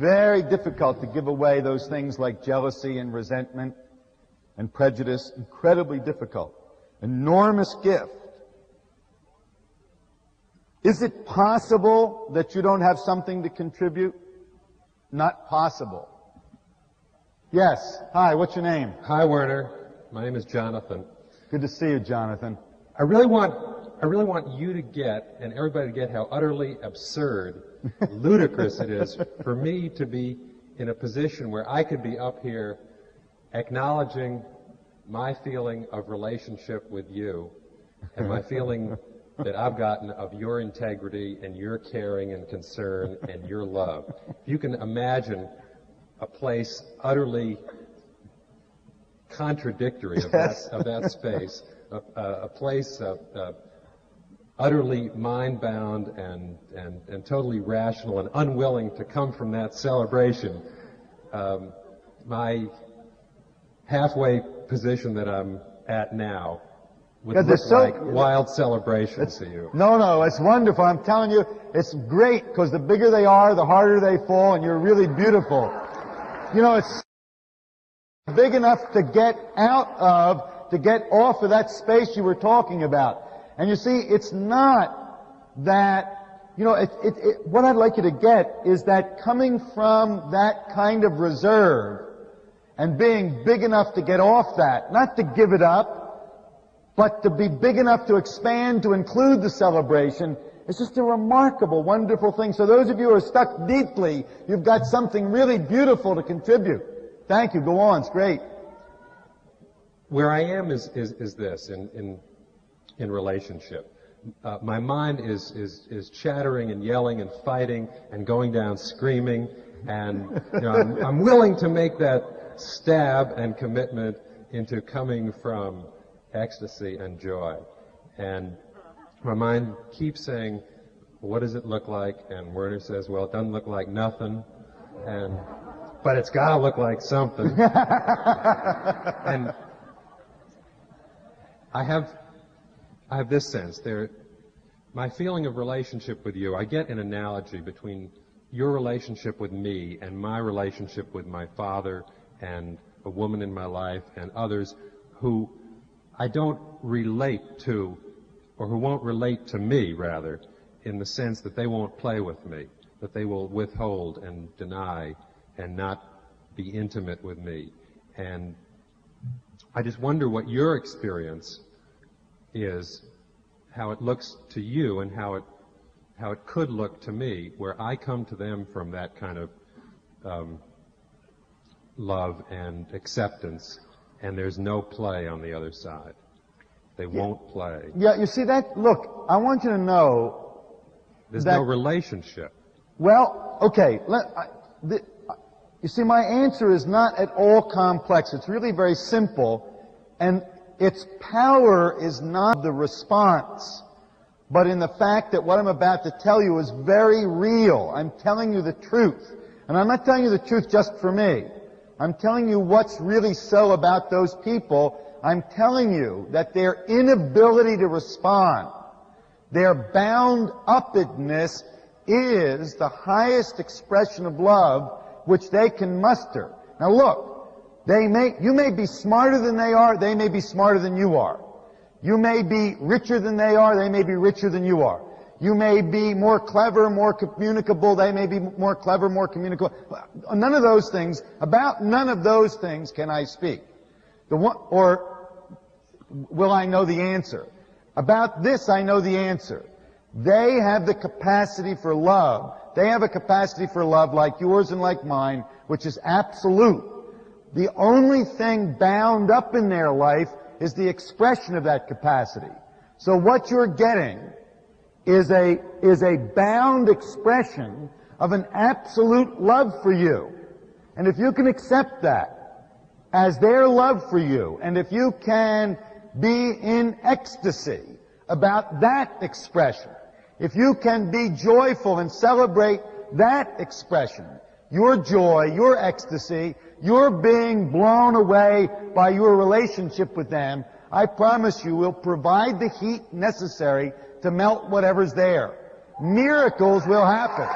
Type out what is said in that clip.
very difficult to give away those things like jealousy and resentment and prejudice. Incredibly difficult. Enormous gift. Is it possible that you don't have something to contribute? Not possible. Yes. Hi, what's your name? Hi, Werner. My name is Jonathan. Good to see you, Jonathan. I really want you to get, and everybody to get, how utterly absurd, ludicrous it is for me to be in a position where I could be up here acknowledging my feeling of relationship with you and my feeling that I've gotten of your integrity and your caring and concern and your love. If you can imagine a place utterly contradictory of that space, a place utterly mind-bound and totally rational and unwilling to come from that celebration, my halfway position that I'm at now would look like wild celebrations to you. No, it's wonderful. I'm telling you, it's great, because the bigger they are, the harder they fall, and you're really beautiful. You know, it's big enough to get out of, to get off of that space you were talking about. And you see, it's not that, you know, what I'd like you to get is that coming from that kind of reserve and being big enough to get off that, not to give it up, but to be big enough to expand, to include the celebration, it's just a remarkable, wonderful thing. So those of you who are stuck deeply, you've got something really beautiful to contribute. Thank you. Go on. It's great. Where I am is this, in relationship. My mind is chattering and yelling and fighting and going down screaming, and you know, I'm willing to make that stab and commitment into coming from ecstasy and joy. And my mind keeps saying, what does it look like? And Werner says, well, it doesn't look like nothing, but it's got to look like something. And I have this sense. My feeling of relationship with you, I get an analogy between your relationship with me and my relationship with my father and a woman in my life and others who I don't relate to, or who won't relate to me, rather, in the sense that they won't play with me, that they will withhold and deny and not be intimate with me. And I just wonder what your experience is, how it looks to you and how it could look to me, where I come to them from that kind of love and acceptance, and there's no play on the other side. They won't play. Yeah, you see that? Look, I want you to know there's no relationship. Well, okay. You see, my answer is not at all complex. It's really very simple, and its power is not the response, but in the fact that what I'm about to tell you is very real. I'm telling you the truth. And I'm not telling you the truth just for me. I'm telling you what's really so about those people. I'm telling you that their inability to respond, their bound-uppedness, is the highest expression of love which they can muster. Now look, you may be smarter than they are, they may be smarter than you are. You may be richer than they are, they may be richer than you are. You may be more clever, more communicable, they may be more clever, more communicable. None of those things, about none of those things can I speak. Or will I know the answer? About this I know the answer. They have the capacity for love. They have a capacity for love like yours and like mine, which is absolute. The only thing bound up in their life is the expression of that capacity. So what you're getting is a bound expression of an absolute love for you. And if you can accept that as their love for you, and if you can be in ecstasy about that expression, if you can be joyful and celebrate that expression, your joy, your ecstasy, your being blown away by your relationship with them, I promise you will provide the heat necessary to melt whatever's there. Miracles will happen.